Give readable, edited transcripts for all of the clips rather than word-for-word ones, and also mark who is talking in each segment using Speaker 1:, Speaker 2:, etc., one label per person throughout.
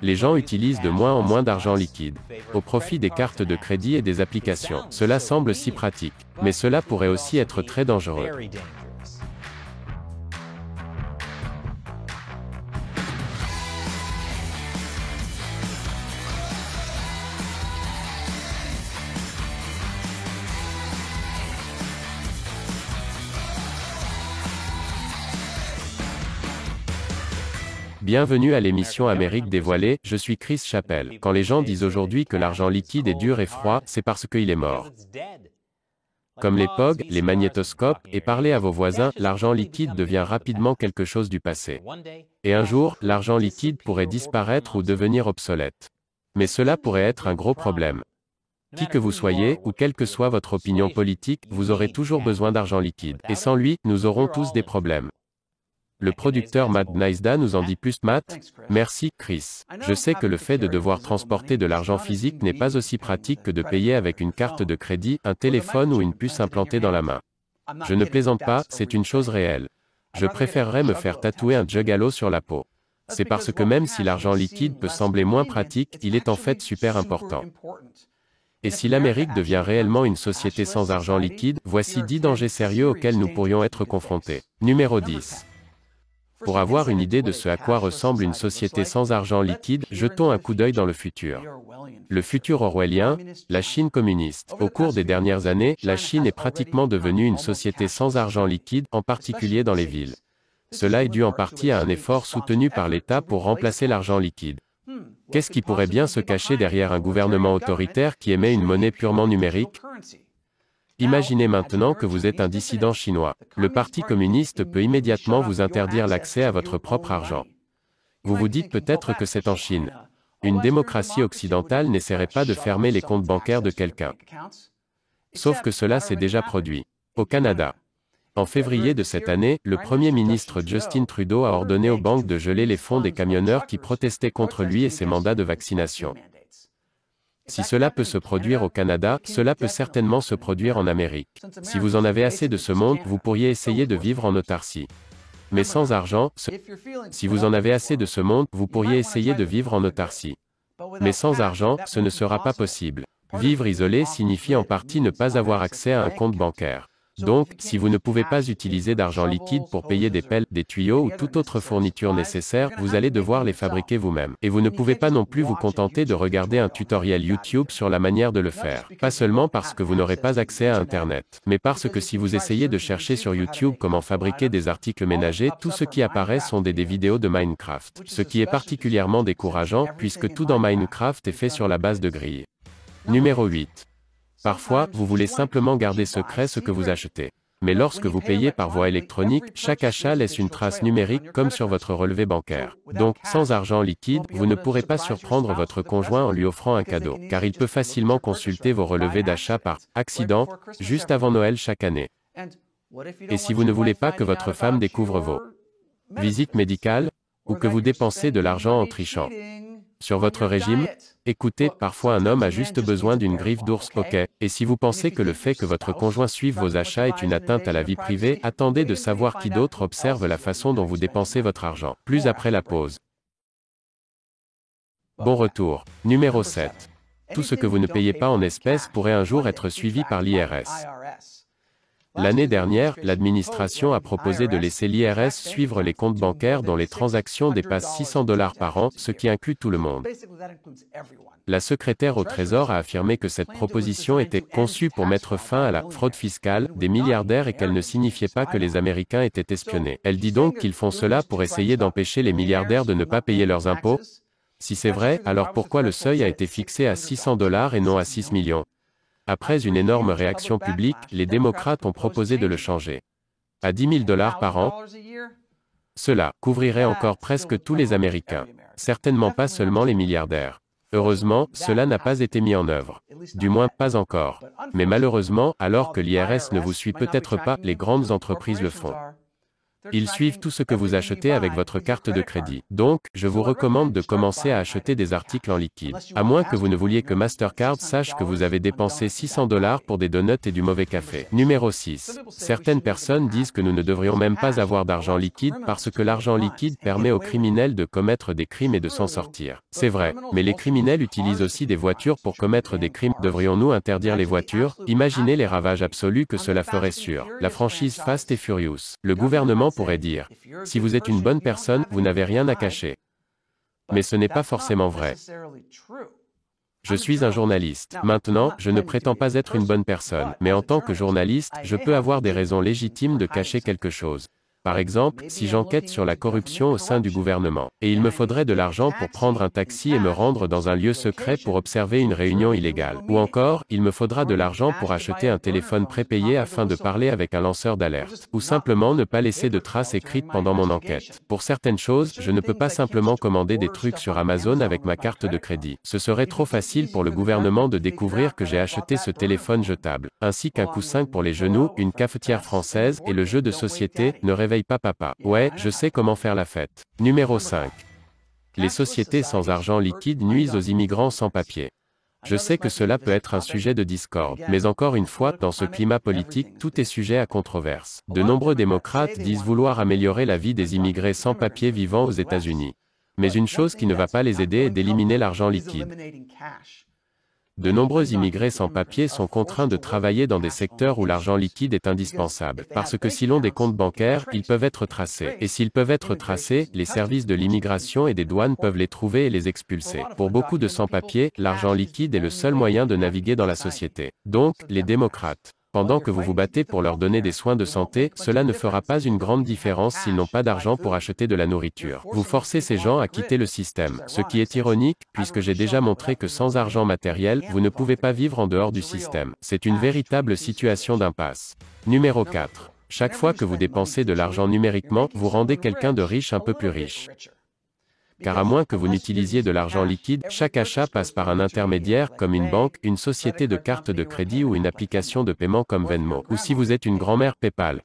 Speaker 1: Les gens utilisent de moins en moins d'argent liquide, au profit des cartes de crédit et des applications. Cela semble si pratique, mais cela pourrait aussi être très dangereux. Bienvenue à l'émission Amérique dévoilée, je suis Chris Chappell. Quand les gens disent aujourd'hui que l'argent liquide est dur et froid, c'est parce qu'il est mort. Comme les POG, les magnétoscopes, et parler à vos voisins, l'argent liquide devient rapidement quelque chose du passé. Et un jour, l'argent liquide pourrait disparaître ou devenir obsolète. Mais cela pourrait être un gros problème. Qui que vous soyez, ou quelle que soit votre opinion politique, vous aurez toujours besoin d'argent liquide. Et sans lui, nous aurons tous des problèmes. Le producteur Matt Neisda nous en dit plus. Matt, merci, Chris. Je sais que le fait de devoir transporter de l'argent physique n'est pas aussi pratique que de payer avec une carte de crédit, un téléphone ou une puce implantée dans la main. Je ne plaisante pas, c'est une chose réelle. Je préférerais me faire tatouer un juggalo sur la peau. C'est parce que même si l'argent liquide peut sembler moins pratique, il est en fait super important. Et si l'Amérique devient réellement une société sans argent liquide, voici 10 dangers sérieux auxquels nous pourrions être confrontés. Numéro 10. Pour avoir une idée de ce à quoi ressemble une société sans argent liquide, jetons un coup d'œil dans le futur. Le futur orwellien, la Chine communiste. Au cours des dernières années, la Chine est pratiquement devenue une société sans argent liquide, en particulier dans les villes. Cela est dû en partie à un effort soutenu par l'État pour remplacer l'argent liquide. Qu'est-ce qui pourrait bien se cacher derrière un gouvernement autoritaire qui émet une monnaie purement numérique ? Imaginez maintenant que vous êtes un dissident chinois. Le Parti communiste peut immédiatement vous interdire l'accès à votre propre argent. Vous vous dites peut-être que c'est en Chine. Une démocratie occidentale n'essaierait pas de fermer les comptes bancaires de quelqu'un. Sauf que cela s'est déjà produit. Au Canada. En février de cette année, le Premier ministre Justin Trudeau a ordonné aux banques de geler les fonds des camionneurs qui protestaient contre lui et ses mandats de vaccination. Si cela peut se produire au Canada, cela peut certainement se produire en Amérique. Si vous en avez assez de ce monde, vous pourriez essayer de vivre en autarcie. Mais sans argent, si vous en avez assez de ce monde, vous pourriez essayer de vivre en autarcie. Mais sans argent, ce ne sera pas possible. Vivre isolé signifie en partie ne pas avoir accès à un compte bancaire. Donc, si vous ne pouvez pas utiliser d'argent liquide pour payer des pelles, des tuyaux ou toute autre fourniture nécessaire, vous allez devoir les fabriquer vous-même. Et vous ne pouvez pas non plus vous contenter de regarder un tutoriel YouTube sur la manière de le faire. Pas seulement parce que vous n'aurez pas accès à Internet, mais parce que si vous essayez de chercher sur YouTube comment fabriquer des articles ménagers, tout ce qui apparaît sont des vidéos de Minecraft. Ce qui est particulièrement décourageant, puisque tout dans Minecraft est fait sur la base de grilles. Numéro 8. Parfois, vous voulez simplement garder secret ce que vous achetez. Mais lorsque vous payez par voie électronique, chaque achat laisse une trace numérique comme sur votre relevé bancaire. Donc, sans argent liquide, vous ne pourrez pas surprendre votre conjoint en lui offrant un cadeau, car il peut facilement consulter vos relevés d'achat par accident, juste avant Noël chaque année. Et si vous ne voulez pas que votre femme découvre vos visites médicales, ou que vous dépensez de l'argent en trichant sur votre régime? Écoutez, parfois un homme a juste besoin d'une griffe d'ours, ok. Et si vous pensez que le fait que votre conjoint suive vos achats est une atteinte à la vie privée, attendez de savoir qui d'autre observe la façon dont vous dépensez votre argent. Plus après la pause. Bon retour. Numéro 7. Tout ce que vous ne payez pas en espèces pourrait un jour être suivi par l'IRS. L'année dernière, l'administration a proposé de laisser l'IRS suivre les comptes bancaires dont les transactions dépassent $600 par an, ce qui inclut tout le monde. La secrétaire au Trésor a affirmé que cette proposition était conçue pour mettre fin à la fraude fiscale des milliardaires et qu'elle ne signifiait pas que les Américains étaient espionnés. Elle dit donc qu'ils font cela pour essayer d'empêcher les milliardaires de ne pas payer leurs impôts? Si c'est vrai, alors pourquoi le seuil a été fixé à $600 et non à 6 millions? Après une énorme réaction publique, les démocrates ont proposé de le changer à $10 000 par an. Cela couvrirait encore presque tous les Américains. Certainement pas seulement les milliardaires. Heureusement, cela n'a pas été mis en œuvre. Du moins, pas encore. Mais malheureusement, alors que l'IRS ne vous suit peut-être pas, les grandes entreprises le font. Ils suivent tout ce que vous achetez avec votre carte de crédit. Donc, je vous recommande de commencer à acheter des articles en liquide. À moins que vous ne vouliez que Mastercard sache que vous avez dépensé 600 $ pour des donuts et du mauvais café. Numéro 6. Certaines personnes disent que nous ne devrions même pas avoir d'argent liquide parce que l'argent liquide permet aux criminels de commettre des crimes et de s'en sortir. C'est vrai, mais les criminels utilisent aussi des voitures pour commettre des crimes. Devrions-nous interdire les voitures? Imaginez les ravages absolus que cela ferait sur la franchise Fast and Furious. Le gouvernement pourrait dire, si vous êtes une bonne personne, vous n'avez rien à cacher. Mais ce n'est pas forcément vrai. Je suis un journaliste. Maintenant, je ne prétends pas être une bonne personne, mais en tant que journaliste, je peux avoir des raisons légitimes de cacher quelque chose. Par exemple, si j'enquête sur la corruption au sein du gouvernement, et il me faudrait de l'argent pour prendre un taxi et me rendre dans un lieu secret pour observer une réunion illégale. Ou encore, il me faudra de l'argent pour acheter un téléphone prépayé afin de parler avec un lanceur d'alerte. Ou simplement ne pas laisser de traces écrites pendant mon enquête. Pour certaines choses, je ne peux pas simplement commander des trucs sur Amazon avec ma carte de crédit. Ce serait trop facile pour le gouvernement de découvrir que j'ai acheté ce téléphone jetable, ainsi qu'un coussin pour les genoux, une cafetière française et le jeu de société, ne réveille pas papa. Ouais, je sais comment faire la fête. Numéro 5. Les sociétés sans argent liquide nuisent aux immigrants sans papier. Je sais que cela peut être un sujet de discorde, mais encore une fois, dans ce climat politique, tout est sujet à controverse. De nombreux démocrates disent vouloir améliorer la vie des immigrés sans papier vivant aux États-Unis. Mais une chose qui ne va pas les aider est d'éliminer l'argent liquide. De nombreux immigrés sans papier sont contraints de travailler dans des secteurs où l'argent liquide est indispensable, parce que s'ils ont des comptes bancaires, ils peuvent être tracés. Et s'ils peuvent être tracés, les services de l'immigration et des douanes peuvent les trouver et les expulser. Pour beaucoup de sans-papiers, l'argent liquide est le seul moyen de naviguer dans la société. Donc, les démocrates, pendant que vous vous battez pour leur donner des soins de santé, cela ne fera pas une grande différence s'ils n'ont pas d'argent pour acheter de la nourriture. Vous forcez ces gens à quitter le système, ce qui est ironique, puisque j'ai déjà montré que sans argent matériel, vous ne pouvez pas vivre en dehors du système. C'est une véritable situation d'impasse. Numéro 4. Chaque fois que vous dépensez de l'argent numériquement, vous rendez quelqu'un de riche un peu plus riche. Car à moins que vous n'utilisiez de l'argent liquide, chaque achat passe par un intermédiaire comme une banque, une société de carte de crédit ou une application de paiement comme Venmo. Ou si vous êtes une grand-mère PayPal.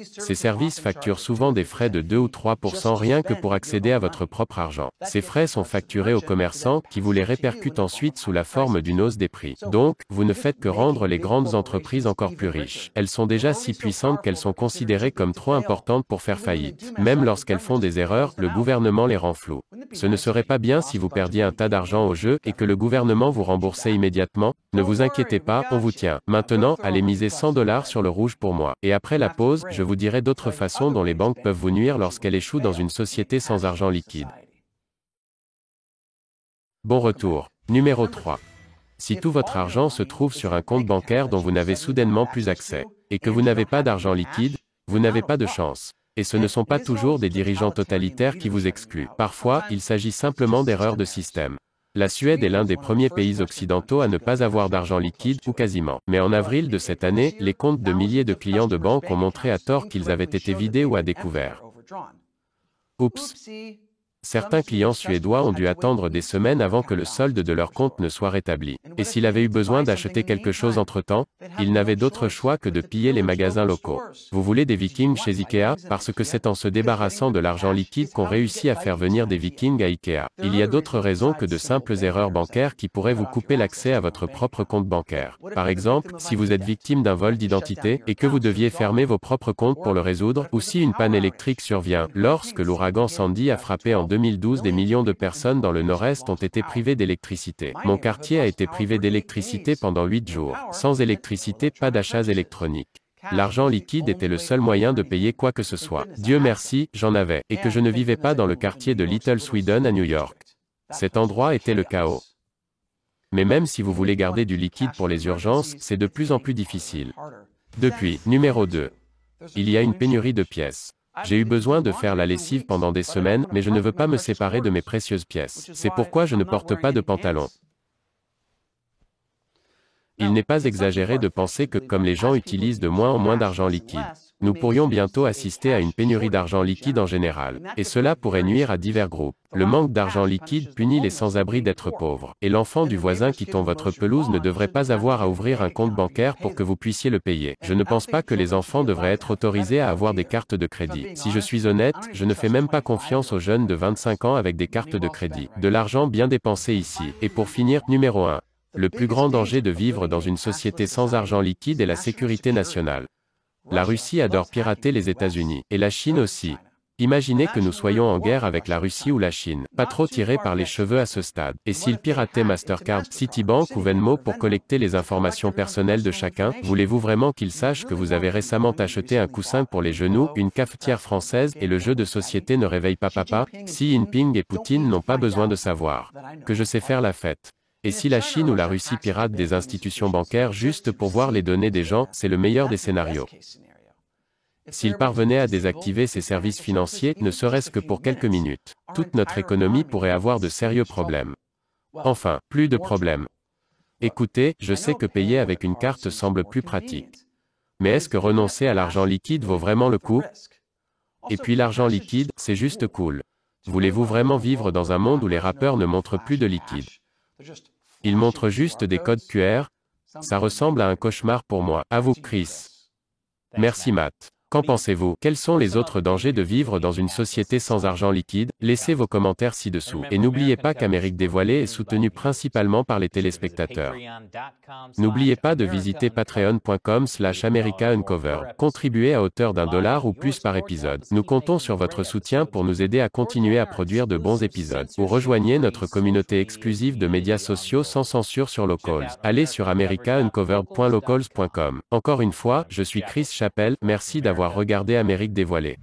Speaker 1: Ces services facturent souvent des frais de 2 ou 3% rien que pour accéder à votre propre argent. Ces frais sont facturés aux commerçants, qui vous les répercutent ensuite sous la forme d'une hausse des prix. Donc, vous ne faites que rendre les grandes entreprises encore plus riches. Elles sont déjà si puissantes qu'elles sont considérées comme trop importantes pour faire faillite. Même lorsqu'elles font des erreurs, le gouvernement les rend floues. Ce ne serait pas bien si vous perdiez un tas d'argent au jeu et que le gouvernement vous remboursait immédiatement. Ne vous inquiétez pas, on vous tient. Maintenant, allez miser 100 $ sur le rouge pour moi. Et après la pause, je vous dirai d'autres façons dont les banques peuvent vous nuire lorsqu'elles échouent dans une société sans argent liquide. Bon retour. Numéro 3. Si tout votre argent se trouve sur un compte bancaire dont vous n'avez soudainement plus accès, et que vous n'avez pas d'argent liquide, vous n'avez pas de chance. Et ce ne sont pas toujours des dirigeants totalitaires qui vous excluent. Parfois, il s'agit simplement d'erreurs de système. La Suède est l'un des premiers pays occidentaux à ne pas avoir d'argent liquide, ou quasiment. Mais en avril de cette année, les comptes de milliers de clients de banques ont montré à tort qu'ils avaient été vidés ou à découvert. Oups. Certains clients suédois ont dû attendre des semaines avant que le solde de leur compte ne soit rétabli. Et s'ils avaient eu besoin d'acheter quelque chose entre-temps, ils n'avaient d'autre choix que de piller les magasins locaux. Vous voulez des Vikings chez Ikea? Parce que c'est en se débarrassant de l'argent liquide qu'on réussit à faire venir des Vikings à Ikea. Il y a d'autres raisons que de simples erreurs bancaires qui pourraient vous couper l'accès à votre propre compte bancaire. Par exemple, si vous êtes victime d'un vol d'identité, et que vous deviez fermer vos propres comptes pour le résoudre, ou si une panne électrique survient. Lorsque l'ouragan Sandy a frappé en 2012, des millions de personnes dans le nord-est ont été privées d'électricité. Mon quartier a été privé d'électricité pendant 8 jours. Sans électricité, pas d'achats électroniques. L'argent liquide était le seul moyen de payer quoi que ce soit. Dieu merci, j'en avais, et que je ne vivais pas dans le quartier de Little Sweden à New York. Cet endroit était le chaos. Mais même si vous voulez garder du liquide pour les urgences, c'est de plus en plus difficile. Depuis, numéro 2. Il y a une pénurie de pièces. J'ai eu besoin de faire la lessive pendant des semaines, mais je ne veux pas me séparer de mes précieuses pièces. C'est pourquoi je ne porte pas de pantalon. Il n'est pas exagéré de penser que, comme les gens utilisent de moins en moins d'argent liquide, Nous pourrions bientôt assister à une pénurie d'argent liquide en général, et cela pourrait nuire à divers groupes. Le manque d'argent liquide punit les sans-abri d'être pauvres, et l'enfant du voisin qui tond votre pelouse ne devrait pas avoir à ouvrir un compte bancaire pour que vous puissiez le payer. Je ne pense pas que les enfants devraient être autorisés à avoir des cartes de crédit. Si je suis honnête, je ne fais même pas confiance aux jeunes de 25 ans avec des cartes de crédit. De l'argent bien dépensé ici. Et pour finir, numéro 1. Le plus grand danger de vivre dans une société sans argent liquide est la sécurité nationale. La Russie adore pirater les États-Unis, et la Chine aussi. Imaginez que nous soyons en guerre avec la Russie ou la Chine, pas trop tirés par les cheveux à ce stade. Et s'ils pirataient Mastercard, Citibank ou Venmo pour collecter les informations personnelles de chacun, voulez-vous vraiment qu'ils sachent que vous avez récemment acheté un coussin pour les genoux, une cafetière française et le jeu de société ne réveille pas papa? Xi Jinping et Poutine n'ont pas besoin de savoir que je sais faire la fête. Et si la Chine ou la Russie pirate des institutions bancaires juste pour voir les données des gens, c'est le meilleur des scénarios. S'ils parvenaient à désactiver ces services financiers, ne serait-ce que pour quelques minutes, toute notre économie pourrait avoir de sérieux problèmes. Enfin, plus de problèmes. Écoutez, je sais que payer avec une carte semble plus pratique. Mais est-ce que renoncer à l'argent liquide vaut vraiment le coup? Et puis l'argent liquide, c'est juste cool. Voulez-vous vraiment vivre dans un monde où les rappeurs ne montrent plus de liquide? Ils montrent juste des codes QR? Ça ressemble à un cauchemar pour moi. À vous, Chris. Merci Matt. Qu'en pensez-vous? Quels sont les autres dangers de vivre dans une société sans argent liquide? Laissez vos commentaires ci-dessous. Et n'oubliez pas qu'Amérique dévoilée est soutenue principalement par les téléspectateurs. N'oubliez pas de visiter patreon.com/americauncover. Contribuez à hauteur d'$1 ou plus par épisode. Nous comptons sur votre soutien pour nous aider à continuer à produire de bons épisodes. Ou rejoignez notre communauté exclusive de médias sociaux sans censure sur Locals. Allez sur americauncovered.locals.com. Encore une fois, je suis Chris Chappell, merci d'avoir regardé Amérique dévoilée.